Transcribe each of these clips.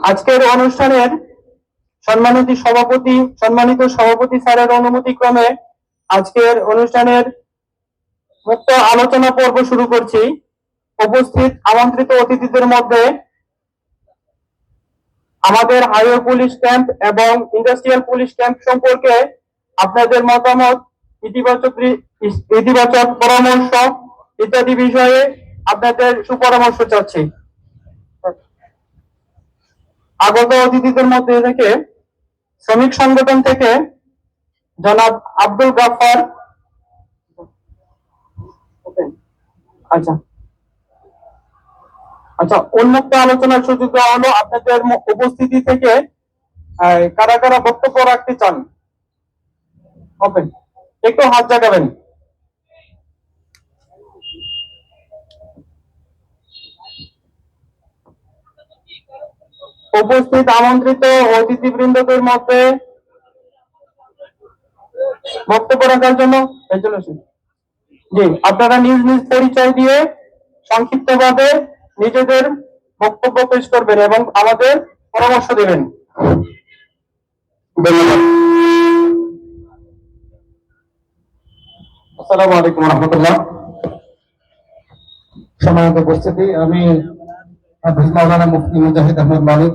আজকের অনুষ্ঠানের সম্মানিত সভাপতি স্যারের অনুমতি ক্রমে আজকের অনুষ্ঠানের মুক্ত আলোচনা পর্ব শুরু করছি। উপস্থিত আমন্ত্রিত অতিথিদের মধ্যে আমাদের হাইওয়ে পুলিশ ক্যাম্প এবং ইন্ডাস্ট্রিয়াল পুলিশ ক্যাম্প সম্পর্কে আপনাদের মতামত, ইতিবাচক পরামর্শ ইত্যাদি বিষয়ে আপনাদের সুপরামর্শ চাচ্ছি। আগত অতিথিদের মধ্যে থেকে শ্রমিক সংগঠন থেকে জনাব আব্দুল গাফফার, আচ্ছা উন্মুক্ত আলোচনার সুযোগ দেওয়া হলো। আপনাদের উপস্থিতি থেকে কারা কারা বক্তব্য রাখতে চান ওপেন, একটু হাত জাগাবেন। উপস্থিত আমন্ত্রিত অতিথিবৃন্দদের মধ্যে বক্তব্য রাখার জন্য জি, আপনারা নিজ নিজ পরিচয় দিয়ে সংক্ষিপ্তভাবে নিজেদের বক্তব্য পেশ করবেন এবং আমাদের পরামর্শ দেবেন। ধন্যবাদ। আসসালামু আলাইকুম রহমতুল্লাহ। সম্মানিত উপস্থিতি, আমি মাওলানা মুফতি মুজাহিদ আহমদ মালিক,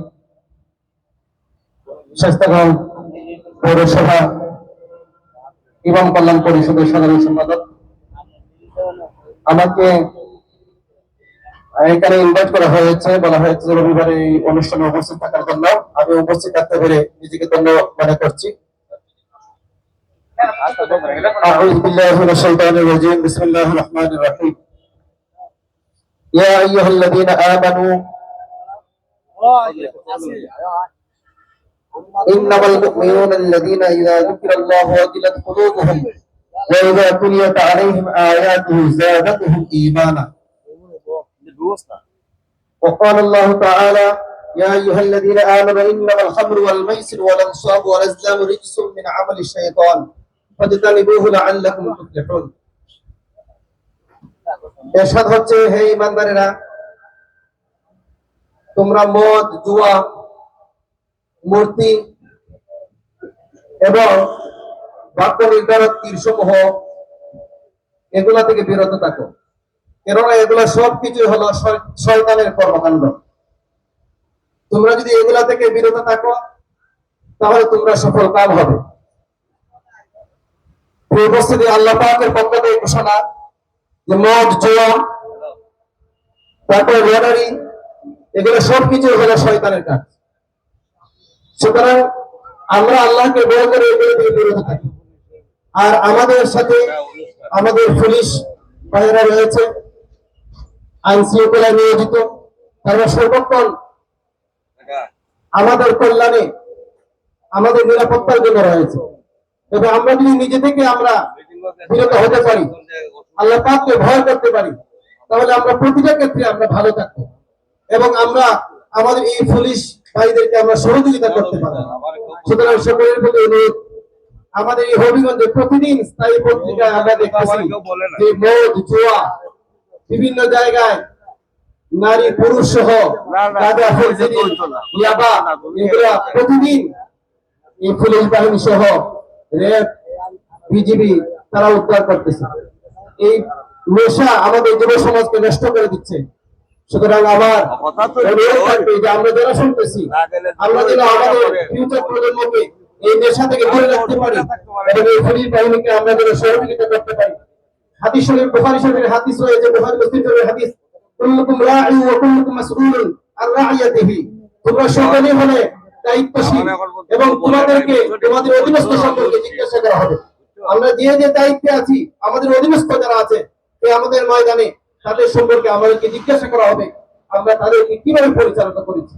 স্বাস্থ্যগঞ্জ পৌরসভা ইমাম কল্যাণ পরিষদের সাধারণ সম্পাদক। আমাকে এখানে ইনভাইট করা হয়েছে, বলা হয়েছে রবিবারে এই অনুষ্ঠানে উপস্থিত থাকার জন্য। আমি উপস্থিত থাকতে পেরে নিজেকে ধন্য মনে করছি। আউযু বিল্লাহি মিনাশ শাইতানির রাজীম। বিসমিল্লাহির রহমানির রহিম। ইয়া আইয়ুহাল্লাযীনা আমানু ইন্নামাল মুমিনুনা আল্লাযীনা ইযা যুকিরাল্লাহু ওয়াজিলাত কুলুবুহুম ওয়া ইযা তুলিয়াত আলাইহিম আয়াতুহু যাদাতুহুম ঈমানা। وقال الله تعالى يا أيها الذين آمنوا إنما الخمر والميسر والأنصاب والأزلام رجس من عمل الشيطان فاجتنبوه لعلكم تفلحون। এরশাদ হচ্ছে, হে ঈমানদারেরা, তোমরা মদ, জুয়া, মূর্তি এবং বাক্য নির্ধারক তীরসমূহ এগুলা থেকে বিরত থাকো, কেননা এগুলা সবকিছু হলো শয়তানের কর্মকাণ্ড। তোমরা যদি এগুলা থেকে বিরত থাকো তাহলে তোমরা সফল কাম হবে। উপস্থিতি, আল্লাহ পাকের পক্ষ থেকে ঘোষণা যে মদ, জুয়া, তারপরে লটারি, এগুলো সবকিছু হলো শয়তানের কাজ। সুতরাং আমরা আল্লাহকে ভয় করে এগুলো থেকে বিরত থাকি। আর আমাদের সাথে আমাদের পুলিশ ভাইয়েরা রয়েছে, আইন শৃঙ্খলায় নিয়োজিত, তারা সর্বক্ষণ আমাদের কল্যাণে, আমাদের নিরাপত্তার জন্য রয়েছে। তবে আমরা যদি নিজে থেকে আমরা বিরত হতে পারি, আল্লাহ পাককে ভয় করতে পারি, তাহলে আমরা প্রতিটা ক্ষেত্রে আমরা ভালো থাকবো এবং আমরা আমাদের এই পুলিশ ভাইদেরকে আমরা সহযোগিতা করতে পারি। সুতরাং সকলের প্রতি অনুরোধ, আমাদের এই হবিগঞ্জে প্রতিদিন স্থায়ী পত্রিকায় আমরা দেখতেছি যে মদ, জুয়া, বিভিন্ন জায়গায় নারী পুরুষ সহ এগুলা প্রতিদিন এই পুলিশ বাহিনী সহ র্যাব, বিজিবি তারা উদ্ধার করতেছে। এই নেশা আমাদের যুব সমাজকে নষ্ট করে দিচ্ছে। সুতরাং আমার থাকবে যে আমরা যারা শুনতেছি, আমরা যেন আমাদের ফিউচার প্রজন্মকে এই নেশা থেকে দূরে রাখতে পারি এবং এই পুলিশ বাহিনীকে আমরা যেন সহযোগিতা করতে পারি। হাদিস শরীফ, বুখারী শরীফের হাদিস রয়েছে, বুখারী মুসলিম শরীফের হাদিস, কুল্লুকুম রাঈ ওয়া কুল্লুকুম মাসউলুন আন রাইয়াতিহি। তোমরা সকলেই হলে দায়িত্বশীল এবং তোমাদেরকে তোমাদের অধীনস্থ সম্পর্কে জিজ্ঞাসা করা হবে। আমরা যে যে দায়িত্বে আছি, আমাদের অধীনস্থ যারা আছে আমাদের ময়দানে, তাদের সম্পর্কে আমাদেরকে জিজ্ঞাসা করা হবে আমরা তাদেরকে কিভাবে পরিচালনা করেছি।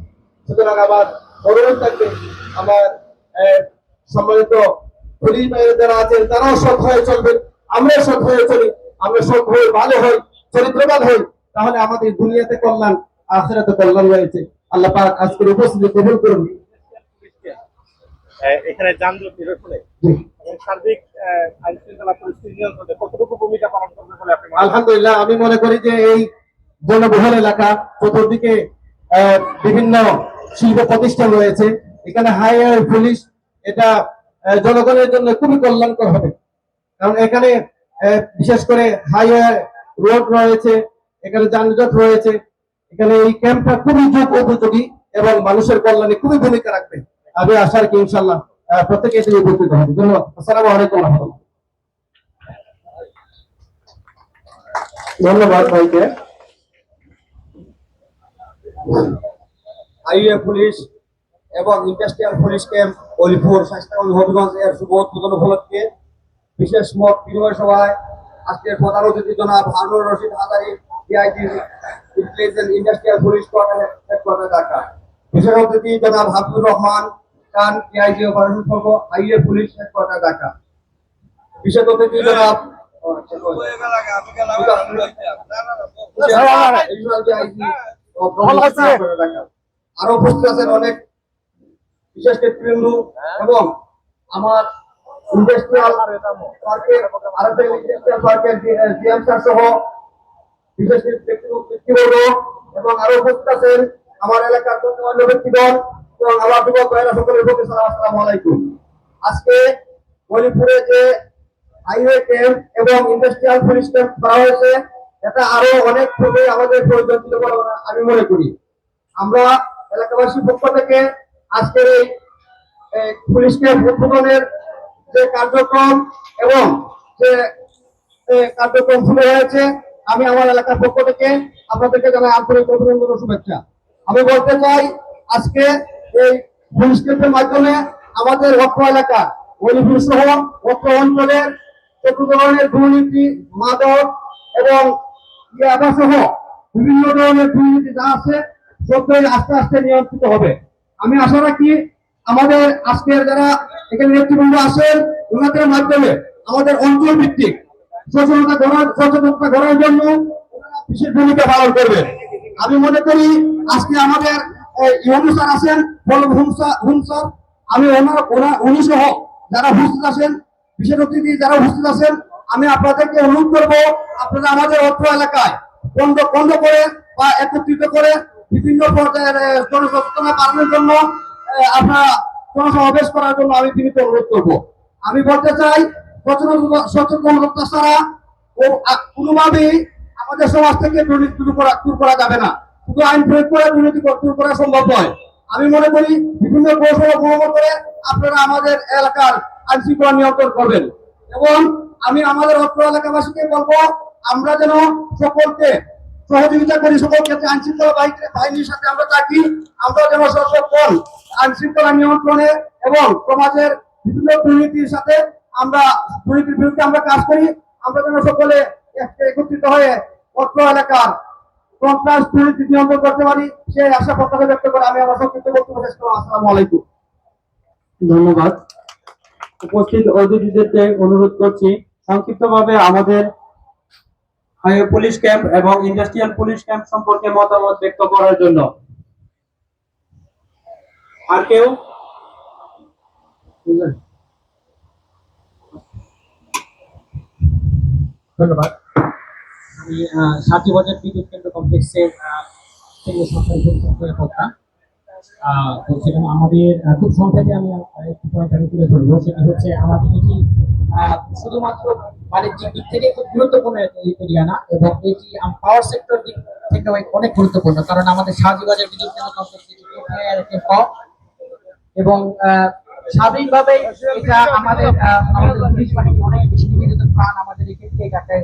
সুতরাং আমার অনুরোধ থাকবে, আমার সম্মানিত পুলিশ ভাইয়েরা যারা আছেন তারাও সৎ হয়ে চলবেন, আমরা সৎ হয়ে চলি, আমরা সৎ হয়ে ভালো হই, চরিত্রবান হই, তাহলে আমাদের দুনিয়াতে কল্যাণ, আখিরাতে কল্যাণ রয়েছে। আল্লাহ পাক আজকের উপস্থিতি কবুল করুন। এখানে যানজট নিরসনে সার্বিক আইন শৃঙ্খলা পরিস্থিতি নিয়ন্ত্রণে কতটুকু ভূমিকা পালন করবে বলে আপনি? আলহামদুলিল্লাহ, আমি মনে করি যে এই জনবহুল এলাকা, চতুর্দিকে বিভিন্ন শিল্প প্রতিষ্ঠান রয়েছে, এখানে হাইওয়ে পুলিশ, এটা জনগণের জন্য খুবই কল্যাণকর হবে। কারণ এখানে বিশেষ করে হাইওয়ে রোড রয়েছে, এখানে যানজট রয়েছে, এখানে এই ক্যাম্পটা খুবই যোগ উপযোগী এবং মানুষের কল্যাণে খুবই ভূমিকা রাখবে। আমি আশা রাখি ইনশাল্লাহ প্রত্যেকে এতে উপকৃত হবে। ধন্যবাদ। আসসালামু আলাইকুম ওয়া রাহমাতুল্লাহ। ধন্যবাদ ভাইকে। হাইওয়ে পুলিশ এবং industrial police camp Olipur Shaistaganj Habiganj এর শুভ উদ্বোধন উপলক্ষে বিশেষ মত বিনিময় সভায় আজকের প্রধান অতিথি জনাব Harun Rashid Hazari, DIG intelligence industrial police headquarter Dhaka. বিশেষ অতিথি জনাব হাবিবুর রহমান খান, ডিআইজি অপারেশন সর্ব হাইওয়ে পুলিশ হেডকোয়ার্টার ঢাকা। বিশেষ অতিথি জনাব আরো উপস্থিত আছেন অনেক বিশেষ নেতৃবৃন্দ এবং আমার ইন্ডাস্ট্রিয়াল পার্কের জিএম স্যার সহ বিশেষ ব্যক্তিবর্গ এবং আরো উপস্থিত আছেন আমার এলাকার অন্য ব্যক্তিগণ এবং আমার যুবক ভাইরা সকলের প্রতি আসসালামু আলাইকুম। আজকে মণিপুরে যে হাইওয়ে ক্যাম্প এবং ইন্ডাস্ট্রিয়াল পুলিশ ক্যাম্প করা হয়েছে, এটা আরো অনেক ভাবে আমাদের প্রয়োজন ছিল বলে আমি মনে করি। আমরা এলাকাবাসীর পক্ষ থেকে আজকের এই পুলিশ ক্যাম্প উদ্বোধনের যে কার্যক্রম এবং যে কার্যক্রম শুরু হয়েছে, আমি আমার এলাকার পক্ষ থেকে আপনাদেরকে জানাই আন্তরিক অভিনন্দন ও শুভেচ্ছা। আমি বলতে চাই, আজকে এই পুলিশ ক্যাম্পের মাধ্যমে আমাদের অত্র এলাকা অলিপুর সহ অত্র অঞ্চলের চতুর্থ ধরনের দুর্নীতি, মাদক এবং ইয়াবা সহ বিভিন্ন ধরনের দুর্নীতি যা আছে সবই আস্তে আস্তে নিয়ন্ত্রিত হবে। আমি আশা রাখি আমাদের আজকের যারা এখানে নেতৃবৃন্দ আছেন, ওনাদের মাধ্যমে আমাদের অঞ্চল ভিত্তিক সচেতনতা করার জন্য বিশেষ ভূমিকা পালন করবেন। আমি মনে করি আজকে আমাদের ইউনু স্যার আছেন, হুম স্যার, আমি উনি সহ যারা উপস্থিত আছেন, বিশেষ অতিথি যারা উপস্থিত আছেন, আমি আপনাদেরকে অনুরোধ করবো, আপনারা আমাদের অত্র এলাকায় বন্ধ করে বা একত্রিত করে বিভিন্ন পর্যায়ের জনসচেতনতা বাড়ানোর জন্য আপনারা জনসমাবেশ করার জন্য আমি বিনীত অনুরোধ করবো। আমি বলতে চাই, সচেতনতা ছাড়া কোনোভাবেই আমাদের সমাজ থেকে দুর্নীতি দূর করা যাবে না। শুধু আইন প্রয়োগ করে দুর্নীতি দূর করা সম্ভব নয়। আমি মনে করি বিভিন্ন কৌশল অবলম্বন করে আপনারা আমাদের এলাকার আইন শৃঙ্খলা নিয়ন্ত্রণ করবেন। এবং আমি আমাদের অত্র এলাকাবাসীকে বলবো, আমরা যেন সকলকে সহযোগিতা করি, সকল ক্ষেত্রে আইন শৃঙ্খলা বাহিনীর সাথে আমরা থাকি। আমরা যেন সকল আইন শৃঙ্খলা নিয়ন্ত্রণে এবং সমাজের বিভিন্ন দুর্নীতির সাথে আমরা দুর্নীতির বিরুদ্ধে আমরা কাজ করি। আমরা যেন সকলে একত্রিত হয়ে অত্র এলাকার সন্ত্রাস দুর্নীতি নিয়ন্ত্রণ করতে পারি, সেই আশা প্রত্যাশা ব্যক্ত করে আমি আমার সংক্ষিপ্ত বক্তব্য শেষ করলাম। আসসালামু আলাইকুম। ধন্যবাদ। উপস্থিত অতিথিদেরকে অনুরোধ করছি সংক্ষিপ্তভাবে আমাদের হাইওয়ে পুলিশ ক্যাম্প এবং ইন্ডাস্ট্রিয়াল পুলিশ ক্যাম্প সম্পর্কে মতামত ব্যক্ত করার জন্য। আর কেউ? ধন্যবাদ। আমি সাথীবাজার বিদ্যুৎ কেন্দ্র কমপ্লেক্সের বলছিলাম। আমাদের খুব সংক্ষেপে আমি একটু পয়েন্ট আমি তুলে ধরবো, সেটি হচ্ছে আমাদের এটি শুধুমাত্র বাণিজ্যিক দিক থেকে খুব গুরুত্বপূর্ণ এরিয়া না, এবং এটি পাওয়ার সেক্টর দিক থেকে অনেক গুরুত্বপূর্ণ। কারণ আমাদের সাথীবাজার বিদ্যুৎ কেন্দ্র কমপ্লেক্স এবং স্বাভাবিকভাবে এটা আমাদের পুলিশ বাহিনী অনেক বেশি নিবেদিত প্রাণ আমাদের এক্ষেত্রে এটাকে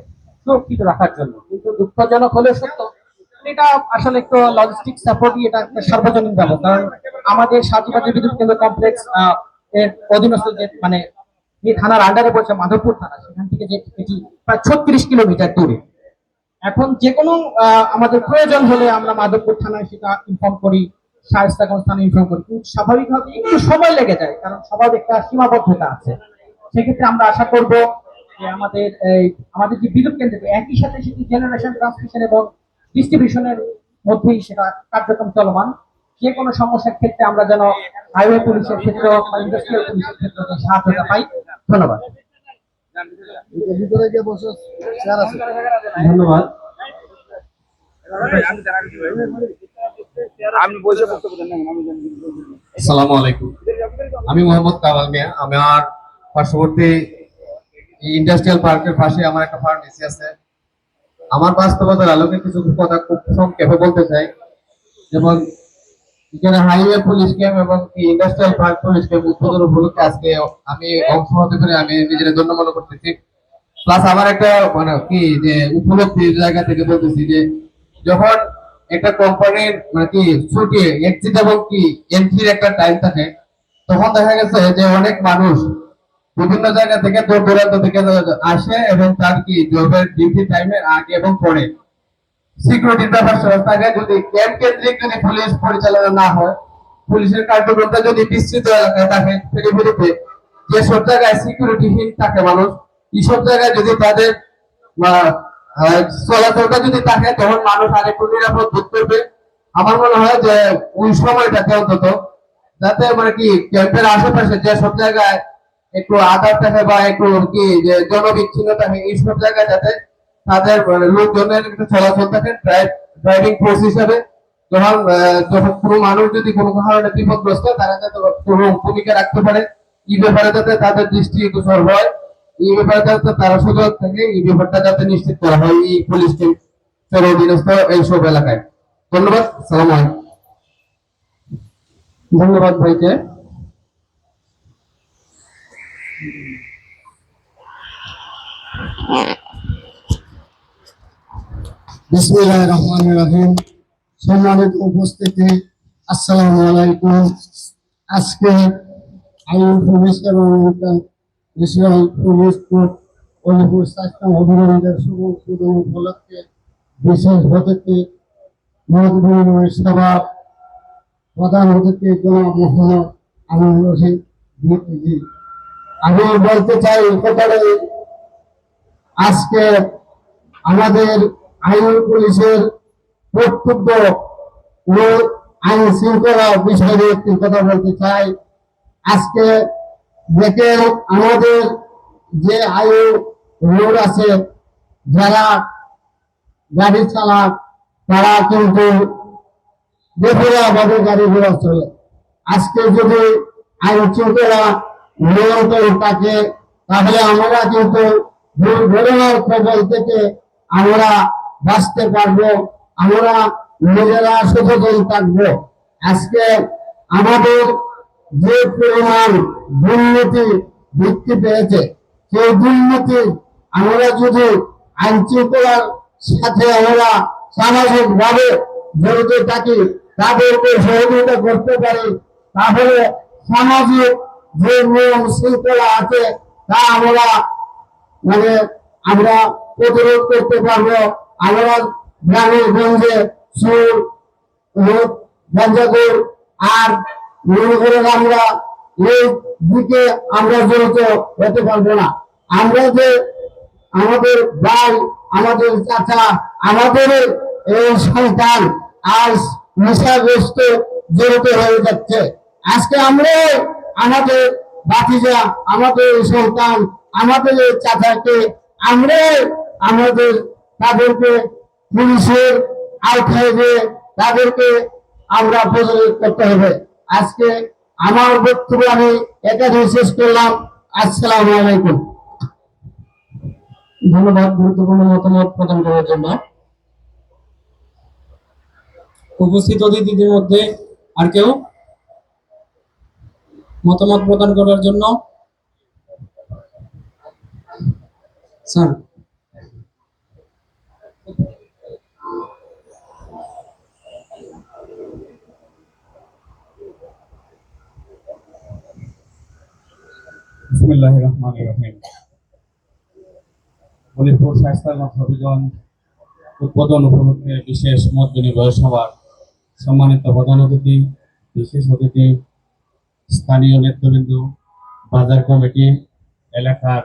সুরক্ষিত রাখার জন্য। কিন্তু দুঃখজনক হলেও সত্য, এটা আসলে একটু লজিস্টিক সাপোর্টই, এটা একটা সার্বজনীন ব্যাপার। কারণ আমাদের সাথীবাজার বিদ্যুৎ কেন্দ্র কমপ্লেক্স এর অধীনস্থ যে মানে যে থানার আন্ডারে পড়ছে মাধবপুর থানা, সেখান থেকে যে এটি প্রায় 36 কিলোমিটার দূরে। এখন যে কোনো আমাদের প্রয়োজন হলে আমরা মাধবপুর থানায় সেটা ইনফর্ম করি, শায়েস্তাগঞ্জ থানায় ইনফর্ম করি, কিন্তু স্বাভাবিকভাবে একটু সময় লেগে যায়, কারণ সবার একটা সীমাবদ্ধতা আছে। সেক্ষেত্রে আমরা আশা করব যে আমাদের যে বিদ্যুৎ কেন্দ্র একই সাথে সেটি জেনারেশন, ট্রান্সমিশন এবং ডিস্ট্রিবিউশনের মধ্যেই সেটা কার্যক্রম চলমান। যে কোনো সমস্যার ক্ষেত্রে আমরা যেন হাইওয়ে পুলিশের ক্ষেত্রে বা ইন্ডাস্ট্রিয়াল পুলিশের ক্ষেত্রে সাহায্যতা পাই। ধন্যবাদ। ধন্যবাদ। আমি বসে বক্তব্য দেন না, আমি জানি। আসসালামু আলাইকুম। আমি মোহাম্মদ কামাল মিয়া। আমার পার্শ্ববর্তী ইন্ডাস্ট্রিয়াল পার্কের পাশে আমার একটা ফার্মেসি আছে। আমার বাস্তবতার আলোকে কিছু কথা খুব সংক্ষেপে বলতে চাই। যেমন এখানে হাইওয়ে পুলিশ ক্যাম্প এবং ইন্ডাস্ট্রিয়াল পার্ক পুলিশ ক্যাম্প উদ্বোধন উপলক্ষে আজকে আমি অংশ হতে পেরে আমি নিজের ধন্য মনে করতেছি। প্লাস আমার একটা মানে কি যে উপলব্ধির জায়গা থেকে বলতেছি যে যখন একটা কোম্পানির মানে কি ছুটি এক্সিট এবং কি এন্ট্রির একটা টাইম থাকে, তখন দেখা গেছে যে অনেক মানুষ বিভিন্ন জায়গা থেকে দূর দূরান্ত থেকে আসে এবং তার কি জবের ডিউটি টাইমের আগে এবং পরে সিকিউরিটির ব্যাপার থাকে। যদি ক্যাম্প কেন্দ্রিক যদি পুলিশ পরিচালনা না হয়, পুলিশের কার্যক্রমটা যদি বিস্তৃত এলাকায় থাকে, পরিবর্তে যে সব জায়গায় সিকিউরিটিহীন থাকে মানুষ, এইসব জায়গায় যদি তাদের চলাচলটা যদি থাকে, তখন মানুষ আরেকটু নিরাপদ বোধ করবে। আমার মনে হয় যে ওই সময়টাতে অন্তত যাতে মানে কি ক্যাম্পের আশেপাশে যে সব জায়গায় একটু আধার থাকে বা একটু কি যে জনবিচ্ছিন্ন থাকে, এইসব জায়গায় যাতে তাদের মানে লোকজনের একটু চলাচল থাকে ড্রাইভিং ফোর্স হিসাবে। যখন কোনো মানুষ যদি কোনো কারণে বিপদগ্রস্ত হয়, তারা যাতে কোনো ভূমিকা রাখতে পারে, এই ব্যাপারে যাতে তাদের দৃষ্টি গোচর হয়, এই ব্যাপারে যাতে তারা সুযোগ থাকে, এই ব্যাপারটা যাতে নিশ্চিত করা হয় এই পুলিশ ক্যাম্পের অধীনস্থ এইসব এলাকায়। ধন্যবাদ। সালাম আলাইকুম। ধন্যবাদ ভাইকে। বিসমিল্লাহির রহমানির রহিম। সম্মানিত উপস্থিতি, আসসালামু আলাইকুম। আজকে আইন পুলিশ এবং ইন্টারন্যাশনাল পুলিশ কোর্ট অলিপুর স্বাস্থ্য অভিযানের শুভ উদ্বোধন উপলক্ষে বিশেষ অতিথি মত বিনিময় সভা প্রধান অতিথি জনাব মোহাম্মদ আমিন রশিদ ডিপিজি। আমি বলতে চাই কথাটা, আজকে আমাদের আইন পুলিশের কর্তব্য ও আইন শৃঙ্খলা বিষয়ে একটি কথা বলতে চাই। আজকে দেখেন আমাদের যে আইন রোড আছে, যারা গাড়ি চালাক তারা কিন্তু বেপরোয়াভাবে গাড়ি ঘোড়া চলে। আজকে যদি আইন শৃঙ্খলা নিয়ন্ত্রণ থাকে, তাহলে আমরা কিন্তু দুর্ঘটনার খবর থেকে আমরা বাঁচতে পারবো, আমরা নিজেরা সচেতন থাকবো। আজকে আমাদের যে পরিমাণ দুর্নীতি বৃদ্ধি পেয়েছে, সেই দুর্নীতি আমরা যদি আইন শৃঙ্খলার সাথে আমরা সামাজিক ভাবে জড়িত থাকি, তাদেরকে সহযোগিতা করতে পারি, তাহলে সামাজিক যে নিয়ম শৃঙ্খলা আছে তা আমরা প্রতিরোধ করতে পারবো। আমরা গ্রামে গঞ্জে সুর গাঞ্জাগুর আর মনে করেন আমরা এই দিকে আমরা জড়িত হতে পারবো না। আমরা যে আমাদের ভাই, আমাদের চাচা, আমাদের এই সন্তান আজ নেশাগ্রস্ত জড়িত হয়ে যাচ্ছে। আজকে আমরা আমাদের বাতিজা, আমাদের সন্তান, আমাদের চাচাকে আমরা তাদেরকে পুলিশের আওতায় দিয়ে তাদেরকে আমরা প্রতিরোধ করতে হবে। আজকে আমার বক্তব্য আমি এখানে শেষ করলাম। আসসালামু আলাইকুম। ধন্যবাদ গুরুত্বপূর্ণ মতামত প্রদান করার জন্য। উপস্থিত অতিথিদের মধ্যে আর কেউ মতামত প্রদান করার জন্য? স্যার। বিসমিল্লাহির রহমানির রহিম। অলিপুর স্বাস্থ্য অভিযান উদ্বোধন উপলক্ষে বিশেষ মত বিনিময় সভার সম্মানিত প্রধান অতিথি, বিশেষ অতিথি, স্থানীয় নেতৃবৃন্দ, বাজার কমিটি, এলাকার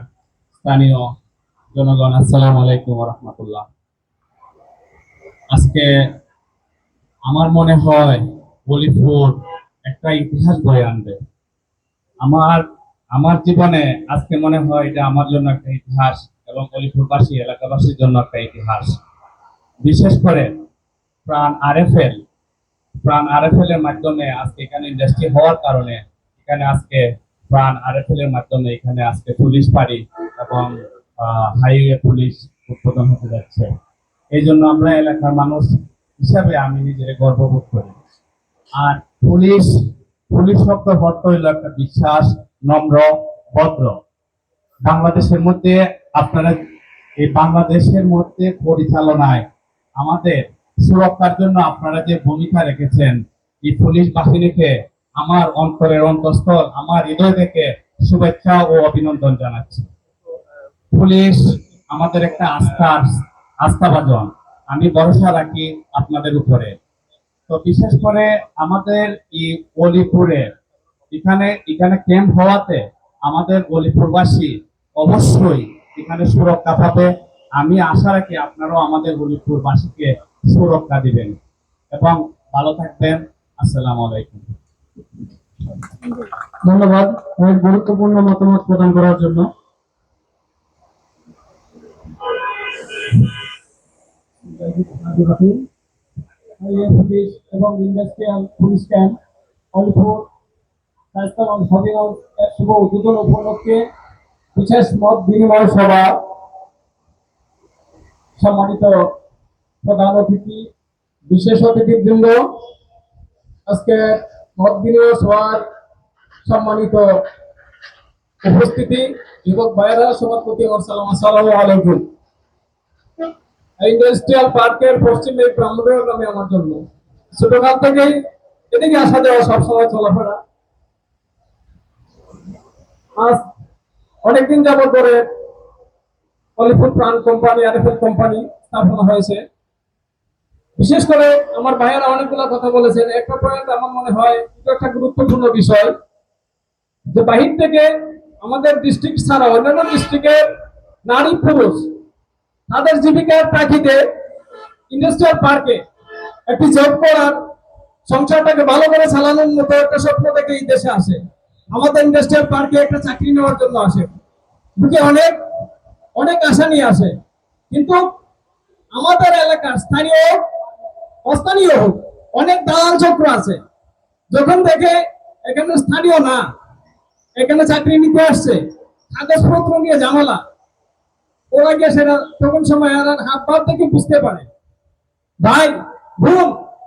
স্থানীয় জনগণ, আসসালামু আলাইকুম ওয়া রাহমাতুল্লাহ। আজকে আমার মনে হয় অলিপুর একটা ইতিহাস বয়ে আনবে। আমার জীবনে আজকে মনে হয় এটা আমার জন্য একটা ইতিহাস এবং অলিপুরবাসী এলাকাবাসীর জন্য একটা ইতিহাস। বিশেষ করে প্রাণ আরএফএল প্রাণ আরএফএল এর মাধ্যমে আজকে এখানে ইন্ডাস্ট্রি হওয়ার কারণে এখানে আজকে প্রাণ আরএফএল এর মাধ্যমে এখানে আজকে পুলিশ ফাঁড়ি এবং হাইওয়ে পুলিশ উৎপাদন হতে যাচ্ছে। এই জন্য আমরা এলাকার মানুষ হিসাবে আমি নিজের গর্ববোধ করি। আর পুলিশ পুলিশ শব্দ অর্থ হইল একটা বিশ্বাস, নম্র, ভদ্র। বাংলাদেশের মধ্যে আপনারা এই বাংলাদেশের মধ্যে পরিচালনায় আমাদের সুরক্ষার জন্য আপনারা যে ভূমিকা রেখেছেন, এই পুলিশ বাহিনীকে আমার অন্তরের অন্তঃস্থল, আমার হৃদয় থেকে শুভেচ্ছা ও অভিনন্দন জানাচ্ছি। পুলিশ আমাদের একটা আস্থাভাজন। আমি ভরসা রাখি আপনাদের উপরে। তো বিশেষ করে আমাদের এই অলিপুরে এখানে ক্যাম্প হওয়াতে আমাদের অলিপুরবাসী অবশ্যই এখানে সুরক্ষা পাবে। আমি আশা রাখি আপনারাও আমাদের অলিপুরবাসীকে সুরক্ষা দিবেন এবং ভালো থাকবেন। আসসালামু আলাইকুম। ধন্যবাদ অনেক গুরুত্বপূর্ণ মতামত প্রদান করার জন্য। পুলিশ এবং ইন্ডাস্ট্রিয়াল পুলিশ ক্যাম্প অলিপুর স্বাস্থ্য এবং হবিগঞ্জ এর শুভ উদ্বোধন উপলক্ষে বিশেষ মত বিনিময় সভা, সম্মানিত প্রধান অতিথি, বিশেষ অতিথিবৃন্দ, আজকে মত বিনিময় সভার সম্মানিত উপস্থিতি, যুবক ভাইয়েরা, সবার প্রতি আসসালামু আলাইকুম। ইন্ডাস্ট্রিয়াল পার্কের পশ্চিমে ব্রাহ্মণবাড়িয়া গ্রামে আমার জন্য ছোটকাল থেকেই এদিকে আসা যাওয়া সবসময় চলাফেরা। আজ অনেকদিন যাবত ধরে অলিপুর প্রাণ কোম্পানি, আরএফএল কোম্পানি স্থাপনা হয়েছে। বিশেষ করে আমার ভাইয়েরা অনেকগুলো কথা বলেছেন। একটা পয়েন্ট আমার মনে হয় এটা একটা গুরুত্বপূর্ণ বিষয়, যে বাহির থেকে আমাদের ডিস্ট্রিক্ট ছাড়া অন্যান্য ডিস্ট্রিক্টের নারী পুরুষ তাদের জীবিকার প্রাকৃতে ইন্ডাস্ট্রিয়াল পার্কে একটি জব করার, সংসারটাকে ভালো করে চালানোর মতো একটা স্বপ্ন থেকে এই দেশে আসে। আমাদের ইন্ডাস্ট্রিয়াল পার্কে একটা চাকরি নেওয়ার জন্য আসে, বুকে অনেক অনেক আশা নিয়ে আসে। কিন্তু আমাদের এলাকার স্থানীয় অস্থানীয় হোক অনেক দালাল চক্র আছে। যখন দেখে এখানে স্থানীয় না, এখানে চাকরি নিতে আসছে, কাগজপত্র নিয়ে ঝামেলা, ওরা গিয়ে সেটা তখন সময় আর হাত ভাব থেকে বুঝতে পারে, ভাই বোন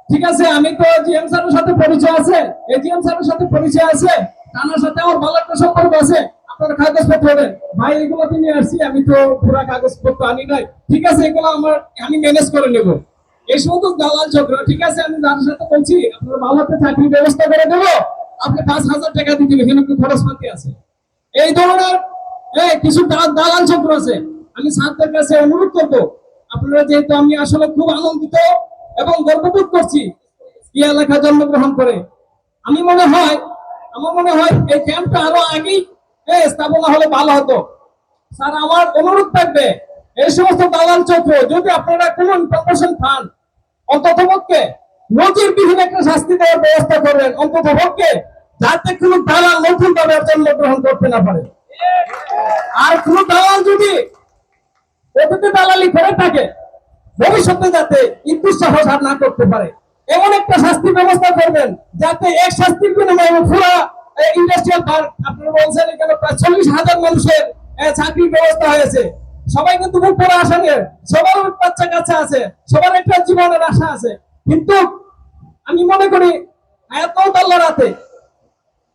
ঠিক আছে, আমি তো জিএম স্যারের সাথে পরিচয় আছে, এজিএম স্যারের সাথে পরিচয় আছে, তার সাথে আমার ভালো একটা সম্পর্ক আছে, আপনার কাগজপত্র দেন। ভাই এগুলো নিয়ে আসছি, আমি তো পুরো কাগজপত্র আনি নাই, ঠিক আছে এগুলো আমি ম্যানেজ করে নেব। এই সমস্ত দালাল চক্র, ঠিক আছে আমি যার সাথে বলছি আপনার ভালো একটা চাকরির ব্যবস্থা করে দেবো, আপনি 5,000 টাকা দিতে এখানে একটু খরচ পাতি আছে। এই ধরনের কিছু দালাল চক্র আছে। আমি স্যারদের কাছে অনুরোধ করবো, আপনারা যেহেতু আমি আসলে খুব আনন্দিত এবং গর্ববোধ করছি এই এলাকায় জন্মগ্রহণ করে, আমার মনে হয় এই ক্যাম্পটা আরো আগেই স্থাপনা হলে ভালো হতো। স্যার আমার অনুরোধ থাকবে, এই সমস্ত দালাল চক্র যদি আপনারা কোন ইনফরমেশন পান, অন্তত পক্ষে নজিরবিহীন একটা শাস্তি দেওয়ার ব্যবস্থা করবেন, অন্তত পক্ষে যাতে কোনো দালাল নতুন ভাবে জন্মগ্রহণ করতে না পারে। আর কোন দালাল যদি অতীতে দালালি করে থাকে, ভবিষ্যতে যাতে ইন্তুসাহস আর না করতে পারে, এমন একটা শাস্তি ব্যবস্থা করবেন যাতে এক শাস্তির বিনিময়ে পুরো ইন্ডাস্ট্রিয়াল পার্ক, আপনারা বলছেন এখানে প্রায় 40,000 মানুষের চাকরির ব্যবস্থা হয়েছে। সবাই কিন্তু মুখ পড়া আশা নিয়ে, সবার বাচ্চা কাচ্চা আছে, সবার একটা জীবনের আশা আছে। কিন্তু আমি মনে করি এত আল্লাহর রাতে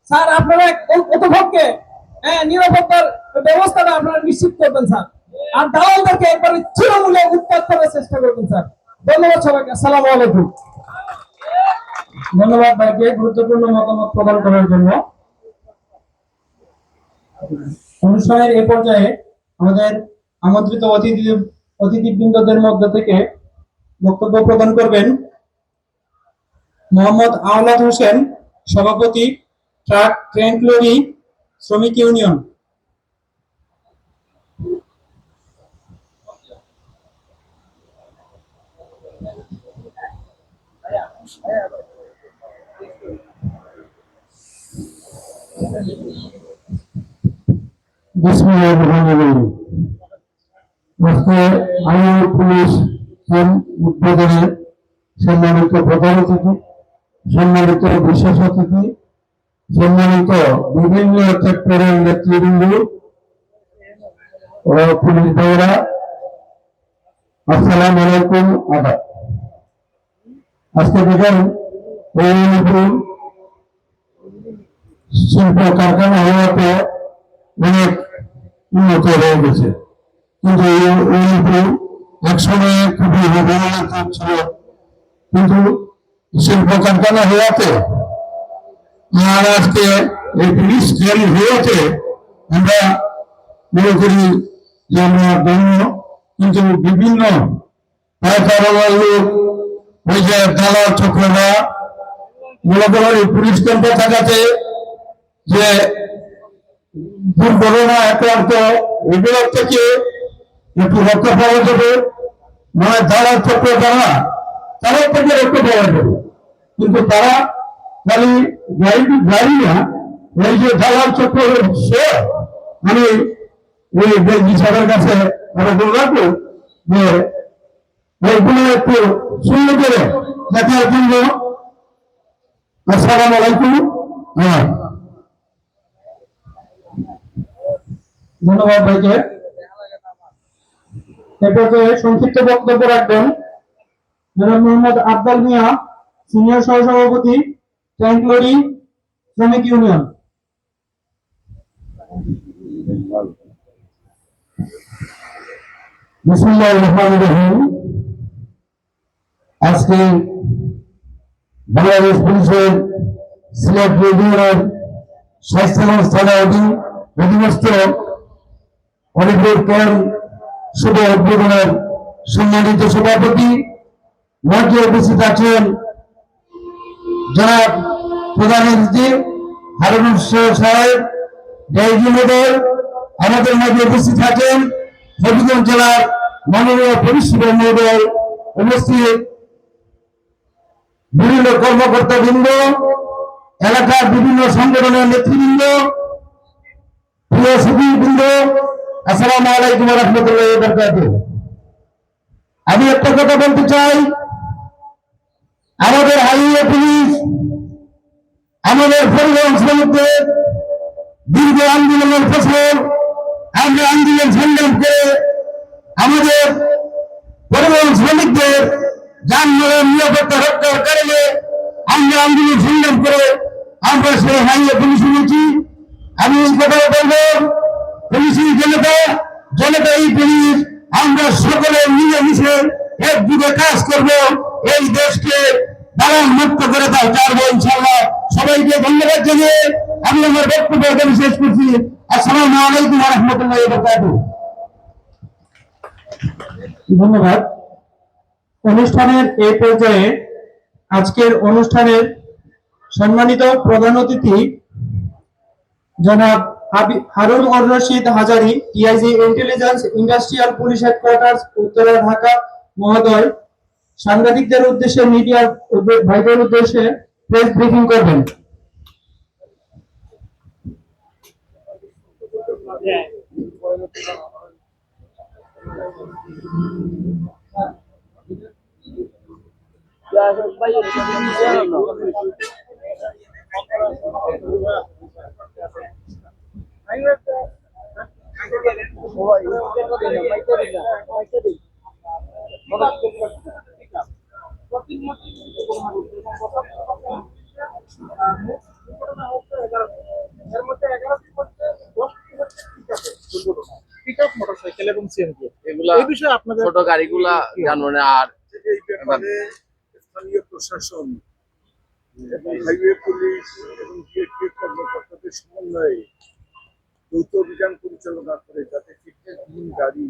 স্যার আপনারা অতপক্ষে নিরাপত্তার ব্যবস্থাটা আপনারা নিশ্চিত করবেন স্যার, আর দালালদেরকে একবারে চিরমূলে উৎখাত করার চেষ্টা করবেন স্যার। ধন্যবাদ সবাইকে, আসসালামু আলাইকুম। ধন্যবাদ ভাইকে গুরুত্বপূর্ণ মতামত প্রদান করার জন্য। অনুষ্ঠানের এই পর্যায়ে আমাদের আমন্ত্রিত অতিথিবৃন্দদের মধ্য থেকে বক্তব্য প্রদান করবেন মোহাম্মদ আওলাদ হোসেন, সভাপতি ট্রাক ট্রেন লরি শ্রমিক ইউনিয়ন। পুলিশ উদ্বোধনের সম্মানিত প্রধান অতিথি, সম্মানিত বিশেষ অতিথি, সম্মানিত বিভিন্ন সেক্টরের নেতৃবৃন্দ ও পুলিশ ভাইয়েরা, আসসালামু আলাইকুম। আদাব। আজকে দেখেন এই শিল্প কারখানা হওয়াতে অনেক উন্নত হয়ে গেছে, কিন্তু একসময় খুবই অবহেলিত ছিল। কিন্তু শিল্প কারখানা হওয়াতে আর আজকে এই পুলিশ ক্যাম্প হওয়াতে আমরা মনে করি যে আমরা ধন্য। কিন্তু বিভিন্ন পায়খানার লোক, ওই যে দালাল চক্ররা মূলত এই পুলিশ ক্যাম্পে থাকাতে যে দুর্ঘটনা একান্ত এগুলোর থেকে একটু রক্ষা পাওয়া যাবে, মানে দালাল চক্র তারা থেকে রক্ষা পাওয়া যাবে। কিন্তু তারা খালি গাড়ি না, এই যে দালাল চক্র সে আমি এই বেজি সাহেবের কাছে আমরা বললাম যে এইগুলো একটু শুনে করে দেখার জন্য। আসসালামু আলাইকুম। হ্যাঁ, ধন্যবাদ ভাইকে। এরপরে সংক্ষিপ্ত বক্তব্য রাখবেন জনাব মোহাম্মদ আফজাল মিয়া, সিনিয়র সহসভাপতি, ট্যাঙ্কলরি শ্রমিক ইউনিয়ন। বিসমিল্লাহির রহমানির রহিম। আজকে বাংলাদেশ পুলিশের সিলেট ইউনিয়নের স্বাস্থ্যগঞ্জ থানার অধীনস্থ অলিপুর ক্যাম্প শুভ উদ্বোধনের সম্মানিত সভাপতি, মঞ্চে উপস্থিত আছেন জনাব প্রধান অতিথি হারুন সাহেব, ডিআইজি মহোদয়, আমাদের মধ্যে উপস্থিত আছেন হবিগঞ্জ জেলার মাননীয় পুলিশ সুপার মহোদয়, উপস্থিত বিভিন্ন কর্মকর্তা বৃন্দ, এলাকার বিভিন্ন সংগঠনের নেতৃবৃন্দ, প্রিয় সুধীবৃন্দ, আসসালামু আলাইকুম ওয়া রাহমাতুল্লাহি ওয়া বারাকাতুহু। আমি একটা কথা বলতে চাই, আমাদের হাইওয়ে পুলিশ আমাদের পরিবহন শ্রমিকদের দীর্ঘ আন্দোলনের ফসল। আমরা আন্দোলন সংগ্রাম করে আমাদের পরিবহন শ্রমিকদের যানবাহন নিরাপত্তা রক্ষার কারণে আমরা আন্দোলন সংগ্রাম করে আমরা সেই হাইওয়ে পুলিশ হয়েছি। আমি এই কথা বলবো, পুলিশি জনতা এই পুলিশ, আমরা সকলে মিলেমিশে একদিকে কাজ করবো, এই দেশকে দালাল মুক্ত করে ছাড়বো ইনশাআল্লাহ। সবাইকে ধন্যবাদ জানিয়ে আমি আমার বক্তব্য এখানে শেষ করছি। আসসালামু আলাইকুম ওয়া রাহমাতুল্লাহি ওয়া বারাকাতুহু। ধন্যবাদ। অনুষ্ঠানের এই পর্যায়ে আজকের অনুষ্ঠানের সম্মানিত প্রধান অতিথি জনাব Harun or Rashid Hazari, TIG intelligence industrial police headquarters, Uttara, Dhaka মহোদয় সাংবাদিকদের উদ্দেশ্যে, মিডিয়ার ভাইদের উদ্দেশ্যে প্রেস ব্রিফিং করবেন। পিকআপ মোটরসাইকেল এবং সিএনজি এগুলা এই বিষয়ে আপনাদের ছোট গাড়িগুলা যানবাহনে আর এই ব্যাপারে স্থানীয় প্রশাসন এবং হাইওয়ে পুলিশ এবং বিএসএফ কর্মকর্তাদের সমন্বয়ে দ্রুত অভিযান পরিচালনা করে যাতে ফিটনেসহীন গাড়ি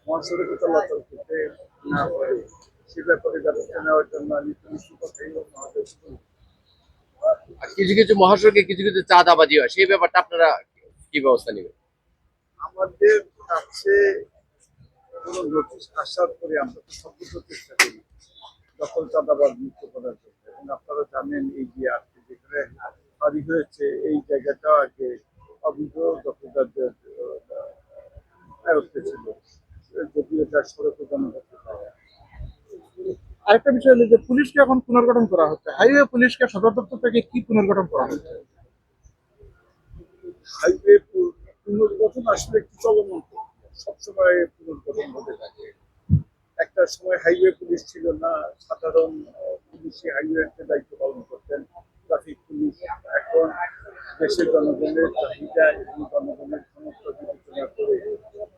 মহাসড়কে চলাচল করতে না পারে সে ব্যাপারে ব্যবস্থা নেওয়ার জন্য আমি পুলিশ সুপার মহাদেশ আর কিছু কিছু মহাসড়কে কিছু কিছু চাঁদাবাজি হয়, সেই ব্যাপারটা আপনারা কি ব্যবস্থা নেবেন? আমাদের কাছে কোনো নোটিশ আসার পরে আমরা সর্বোচ্চ চেষ্টা করি দখল চাঁদাবাদ মুক্ত করার জন্য। এবং আপনারা জানেন এই যে আজকে যেখানে বাড়ি হয়েছে এই জায়গাটা আগে অবৈধ দখলদারদের আয়ত্তে ছিল, যদিও তার সড়ক জনগত। আরেকটা বিষয় হলো যে পুলিশকে এখন পুনর্গঠন করা হচ্ছে, হাইওয়ে পুলিশকে সদর দপ্তর থেকে কি পুনর্গঠন করা হচ্ছে? হাইওয়ে পুনর্গঠন আসলে একটি চলমান প্রক্রিয়া। সবসময় পুনর্গঠন হতে থাকে। একটা সময় হাইওয়ে পুলিশ ছিল না, সাধারণ পুলিশই হাইওয়েতে দায়িত্ব পালন করতেন, ট্রাফিক পুলিশ। এখন দেশের জনগণের চাহিদা এবং জনগণের সমস্যা বিবেচনা করে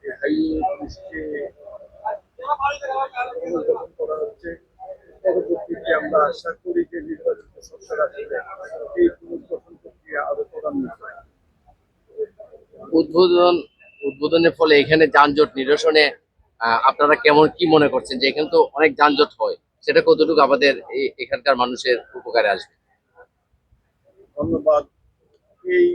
এই হাইওয়ে পুলিশকে পুনর্গঠন করা হচ্ছে। পরবর্তীতে আমরা আশা করি যে নির্বাচিত সরকার আসলে এই পুনর্গঠন প্রক্রিয়া আরো ত্বরান্বিত হয়। উদ্বোধনের ফলে এখানে যানজট নিরসনে আপনারা কেমন কি মনে করছেন যে এখানে তো অনেক যানজট হয়, সেটা কতটুকু আমাদের এখানকার মানুষের উপকারে আসবে? ধন্যবাদ। এই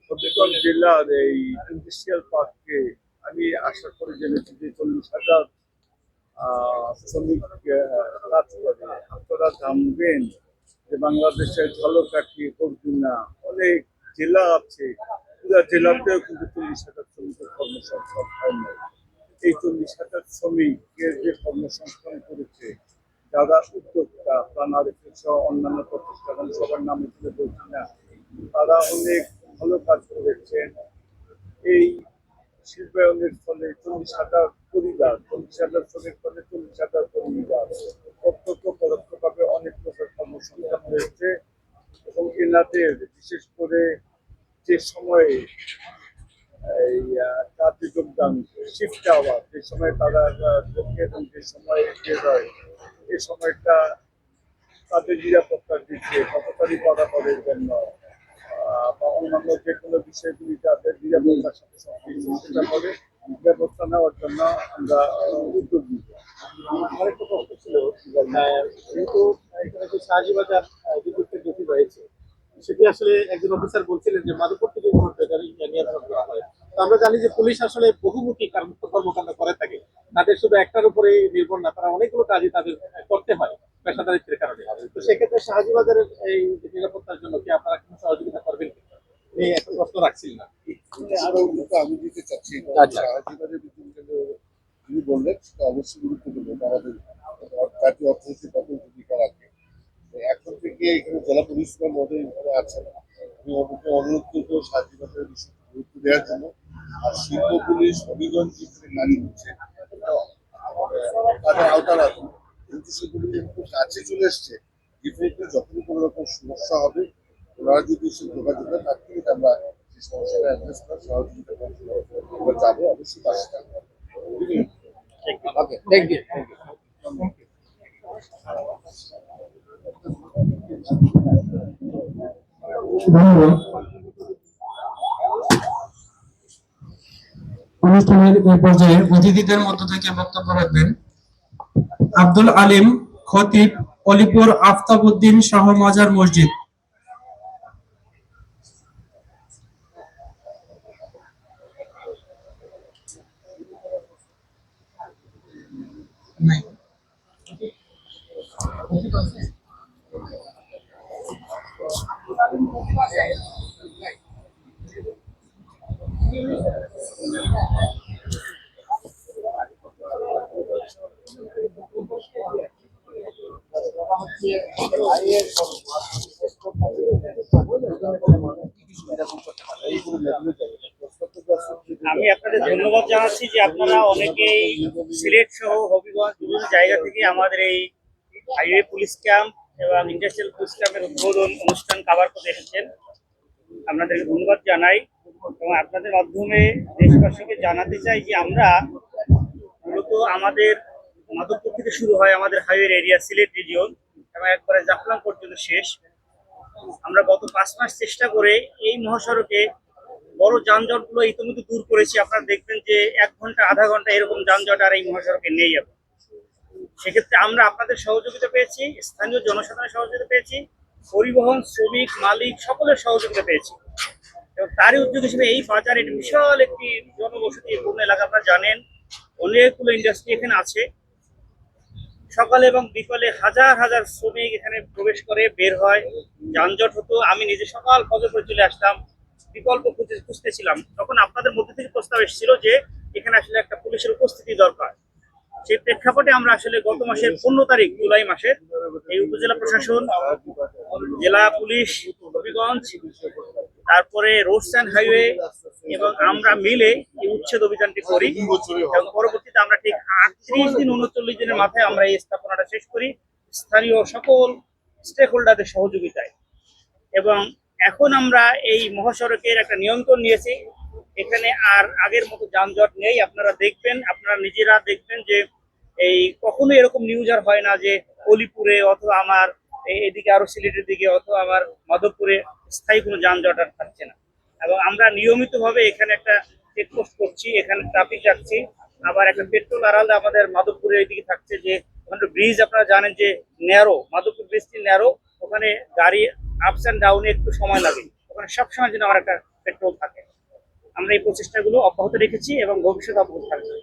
হবিগঞ্জ জেলার এই ইন্ডাস্ট্রিয়াল পার্কে আমি আশা করে জেনেছি যে 40,000 শ্রমিক কাজ করে। আপনারা জানবেন যে বাংলাদেশের ঝালকাঠি, বরগুনা অনেক জেলা আছে, পুরা জেলাতেও কিন্তু 40,000 শ্রমিকের কর্মসংস্থান হয় না। এই 40,000 শ্রমিকের যে কর্মসংস্থান করেছে, যারা উদ্যোক্তা প্রাণারেফের সহ অন্যান্য প্রতিষ্ঠান সবার নামে তুলে বলছি না, তারা অনেক ভালো কাজ করেছেন। এই শিল্পায়নের ফলে 40,000 পরিবার, 40,000 শ্রমিক ফলে 40,000 পরিবার প্রত্যক্ষ পরোক্ষভাবে অনেক লোকের কর্মসংস্থান হয়েছে। এবং এনাদের বিশেষ করে যে সময়ে এই কাজে যোগদান, শিফট আওয়ার, যে সময় তারা ঢোকে এবং যে সময় বের হয়, এই সময়টা তাদের নিরাপত্তার দিকে কতটাই পরাপরের জন্য বা অন্যান্য যে কোনো বিষয়গুলি তাদের নিরাপত্তার সাথে সংশ্লিষ্ট সেটা করে ব্যবস্থা নেওয়ার জন্য আমরা উদ্যোগ নিই। আরেকটা প্রশ্ন ছিল, যেহেতু এখানে যে শাহজিবাজার বিদ্যুতের গতি রয়েছে, সেটি আসলে একজন অফিসার বলছিলেন যে মাদকপর থেকে নিয়ন্ত্রণ করা হয়। তো আমরা জানি যে পুলিশ আসলে বহুমুখী কর্মকাণ্ড করে থাকে, তাদের শুধু একটার উপরে নির্ভর না, তারা অনেকগুলো কাজই তাদের করতে হয় পেশাদারিত্বের কারণে। তো সেক্ষেত্রে শাহজিবাজারের এই নিরাপত্তার জন্য কি আপনারা কোনো সহযোগিতা করবেন? এই একটা প্রশ্ন রাখছিল না। আরো আমি দিতে চাচ্ছি, শাহজিবাজার বিদ্যুৎ কেন্দ্র যিনি বললেন সেটা অবশ্যই গুরুত্বপূর্ণ। আমাদের জাতীয় অর্থনীতির কত ভূমিকা রাখে। এখন থেকে এখানে জেলা পুলিশ মহোদয় এখানে আছেন, আমি ওনাকে অনুরোধ করবো শাহজিবাজারের বিষয়টি গুরুত্ব দেওয়ার জন্য। আর শিল্প পুলিশ হবিগঞ্জ যেখানে কাজ করছে তাদের আওতা রাখুন, কিন্তু সেগুলো খুব কাছে চলে এসছে। ডিফারেন্টলি যখনই কোনো রকম সমস্যা হবে, ওনারা যদি সে যোগাযোগ করে তার থেকে আমরা সেই সমস্যাটা অ্যাড্রেস করার সহযোগিতা করবো। আমরা যাবো, অবশ্যই পাশে থাকবো। Thank you. ধন্যবাদ। অনুষ্ঠানের এই পর্যায়ে অতিথিদের মধ্য থেকে বক্তব্য রাখবেন আব্দুল আলিম, খতিব, অলিপুর আফতাবউদ্দিন শাহ মাজার মসজিদ। আমি আপনাদের ধন্যবাদ জানাচ্ছি যে আপনারা অনেকেই সিলেট সহ হবিগঞ্জ বিভিন্ন জায়গা থেকে আমাদের এই হাইওয়ে পুলিশ ক্যাম্প এবং ইন্ডাস্ট্রিয়াল পুলিশ ক্যাম্পের উদ্বোধন অনুষ্ঠান কভার করতে এসেছেন। আপনাদেরকে ধন্যবাদ জানাই এবং আপনাদের মাধ্যমে দেশবাসীকে জানাতে চাই যে আমরা মূলত আমাদের মাধবপুর থেকে শুরু হয় আমাদের হাইওয়ে এরিয়া সিলেট রিজিয়ন এবং একবারে জাফলং পর্যন্ত শেষ। আমরা গত 5 মাস চেষ্টা করে এই মহাসড়কে বড় যানজটগুলো ইতিমধ্যে দূর করেছি। আপনারা দেখবেন যে 1 ঘন্টা আধা ঘন্টা এরকম যানজট আর এই মহাসড়কে নেই। এখন সেক্ষেত্রে আমরা আপনাদের সহযোগিতা পেয়েছি, স্থানীয় জনসাধারণের সহযোগিতা পেয়েছি, পরিবহন শ্রমিক মালিক সকলের সহযোগিতা পেয়েছি এবং তারই উদ্যোগ হিসেবে এই বাজারে বিশাল একটি জনবসতিপূর্ণ এলাকা, আপনারা জানেন অনেকগুলো ইন্ডাস্ট্রি এখানে আছে। সকালে এবং বিকালে হাজার হাজার শ্রমিক এখানে প্রবেশ করে বের হয়, যানজট হতো। আমি নিজে সকাল ফজর করে চলে আসতাম, বিকল্প খুঁজতেছিলাম। তখন আপনাদের মধ্যে থেকে প্রস্তাব এসেছিল যে এখানে আসলে একটা পুলিশের উপস্থিতি দরকার। সেই প্রেক্ষাপটে আমরা আসলে গত মাসের 15 তারিখ জুলাই মাসের এই উপজেলা প্রশাসন, জেলা পুলিশ, হবিগঞ্জ, তারপরে রোডস অ্যান্ড হাইওয়ে এবং আমরা মিলে এই উচ্ছেদ অভিযানটি করি এবং পরবর্তীতে আমরা ঠিক 38 দিন 39 দিনের মাথায় আমরা এই স্থাপনাটা শেষ করি স্থানীয় সকল স্টেক হোল্ডারদের সহযোগিতায়। এবং এখন আমরা এই মহাসড়কের একটা নিয়ন্ত্রণ নিয়েছি, এখানে আর আগের মতো যানজট নেই। আপনারা দেখবেন, আপনারা নিজেরা দেখবেন যে এই কখনো এরকম নিউজ আর হয় না যে অলিপুরে অথবা আমার এদিকে আরো সিলেটের দিকে অথবা আমার মাধবপুরে স্থায়ী কোনো যানজট আর থাকছে না। এবং আমরা নিয়মিতভাবে এখানে একটা চেকপোস্ট করছি, এখানে ট্রাফিক রাখছি, আবার একটা পেট্রোল আড়াল আমাদের মাধবপুরের এইদিকে থাকছে যে ওখানে ব্রিজ আপনারা জানেন যে ন্যারো, মাধবপুর ব্রিজটি ন্যারো, ওখানে গাড়ি আপস অ্যান্ড ডাউনে একটু সময় লাগে, ওখানে সবসময় যেন আমার একটা পেট্রোল থাকে। আমরা এই প্রচেষ্টাগুলো অব্যাহত রেখেছি এবং ভবিষ্যতে অব্যাহত থাকবে।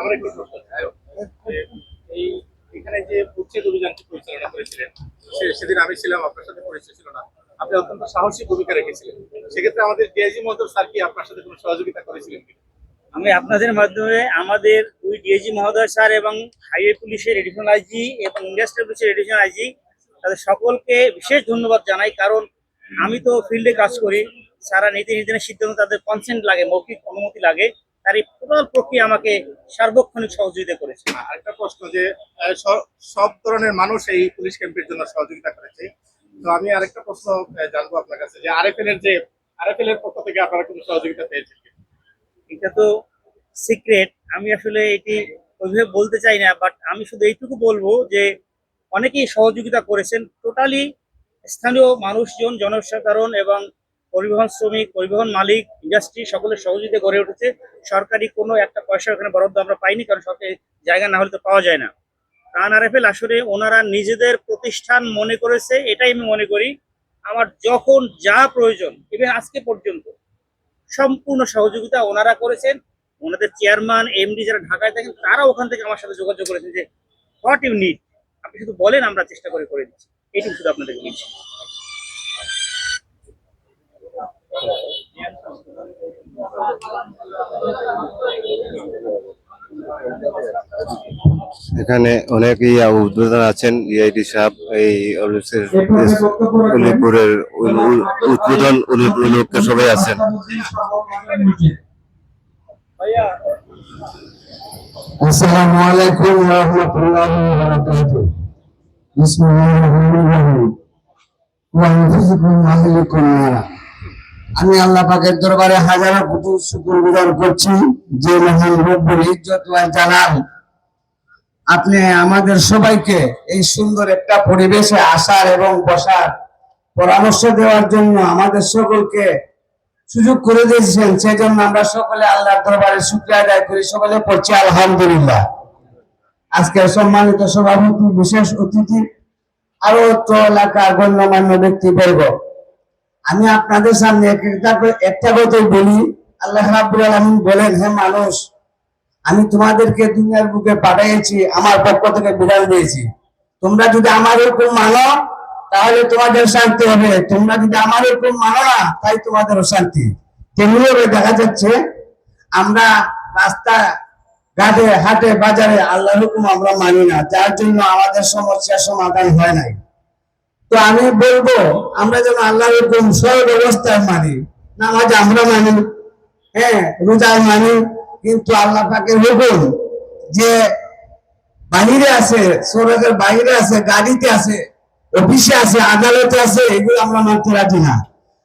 আমরা একটু প্রশ্ন চাই। এই এখানে যে উচ্ছেদ অভিযানটি পরিচালনা করেছিলেন, সেদিন আমি ছিলাম, আপনার সাথে পরিচয় ছিল না, আপনি অত্যন্ত সাহসী ভূমিকা রেখেছিলেন। সেক্ষেত্রে আমাদের ডিআইজি মহোদয় স্যার কি আপনার সাথে কোনো সহযোগিতা করেছিলেন কিনা? আমি আপনাদের মাধ্যমে আমাদের দুই ডিআইজি মহোদয় স্যার এবং হাইওয়ে পুলিশের এডিশনাল আইজি এবং ইন্ডাস্ট্রিয়াল পুলিশের এডিশনাল আইজি, তাদের সকলকে বিশেষ ধন্যবাদ জানাই। কারণ আমি তো ফিল্ডে কাজ করি, সারা নীতি নির্ধারণের সিদ্ধান্ত তাদের কনসেন্ট লাগে, মৌখিক অনুমতি লাগে, তার এই টোটাল প্রক্রিয়া আমাকে সার্বক্ষণিক সহযোগিতা করেছে। আরেকটা প্রশ্ন যে সব ধরনের মানুষ এই পুলিশ ক্যাম্পের জন্য সহযোগিতা করেছে, তো আমি আরেকটা প্রশ্ন জানবো আপনার কাছে যে আরএফএল এর পক্ষ থেকে আপনারা কোনো সহযোগিতা পেয়েছেন কিনা? এটা তো সিক্রেট, আমি আসলে এটি ওইভাবে বলতে চাই না, বাট আমি শুধু এইটুকু বলবো যে অনেকেই সহযোগিতা করেছেন। টোটালি স্থানীয় মানুষজন, জনসাধারণ এবং পরিবহন শ্রমিক, পরিবহন মালিক, ইন্ডাস্ট্রি সকলের সহযোগিতা গড়ে উঠেছে। সরকারি কোনো একটা পয়সা ওখানে বরাদ্দ আমরা পাইনি, কারণ সরকারি জায়গা না হলে তো পাওয়া যায় না। প্রাণ আরএফএল আসলে ওনারা নিজেদের প্রতিষ্ঠান মনে করেছে, এটাই আমি মনে করি। আমার যখন যা প্রয়োজন, ইভেন আজকে পর্যন্ত সম্পূর্ণ সহযোগিতা ওনারা করেছেন। ওনাদের চেয়ারম্যান, এমডি যারা ঢাকায় থাকেন, তারা ওখান থেকে আমার সাথে যোগাযোগ করেছেন যে হোয়াট ইউ নিড, আপনি শুধু বলেন, আমরা চেষ্টা করে দিচ্ছি। এইটুকু শুধু আপনাদেরকে বলছি। এখানে অনেকেই উদ্বোধন আছেন, ইআইডি সাহেব এই উলিপুরের উদ্বোধন উপলক্ষে সবাই আছেন। আসসালামু আলাইকুম ওয়া রাহমাতুল্লাহি ওয়া বারাকাতুহু। বিসমিল্লাহির রহমানির রহিম। ওয়া আনফুসিকুম ওয়া আহলিকুম নারা। আমি আল্লাহ পাকের দরবারে হাজারো কোটি শুকরগুজার করছি যে মহান রব্বুল ইজ্জত ওয়া জালাল আপনি আমাদের সবাইকে এই সুন্দর একটা পরিবেশে আসার এবং বসার পরামর্শ দেওয়ার জন্য আমাদের সকলকে সুযোগ করে দিয়েছেন। সেজন্য আমরা সকলে আল্লাহর দরবারে শুকরিয়া আদায় করি, সকলে পড়ছি আলহামদুলিল্লাহ। আজকের সম্মানিত সভাপতি, বিশেষ অতিথি, আরো অত্র এলাকার গণ্যমান্য ব্যক্তিবর্গ, আমি আপনাদের সামনে একটা কথাই বলি। আল্লাহ রাব্বুল আলামিন বলেন, হে মানুষ, আমি তোমাদেরকে দুনিয়ার বুকে পাঠিয়েছি, আমার পক্ষ থেকে বিধান দিয়েছি। তোমরা যদি আমার হুকুম মানো তাহলে তোমাদের শান্তি হবে, তোমরা যদি আমার হুকুম মানো না তাই তোমাদের অশান্তি। তেমনিভাবে দেখা যাচ্ছে আমরা রাস্তা ঘাটে, হাটে, বাজারে আল্লাহর হুকুম আমরা মানি না, যার জন্য আমাদের সমস্যার সমাধান হয় নাই। তো আমি বলবো আমরা যেন আল্লাহর হুকুম সব অবস্থায় মানি। নামাজ আমরা মানি, হ্যাঁ, রোজা মানি, কিন্তু আল্লাহ পাকের হুকুম যে বাহিরে আছে, সড়কের বাইরে আছে, গাড়িতে আছে, অফিসে আছে, আদালতে আছে, এগুলো আমরা মানতে রাজি না।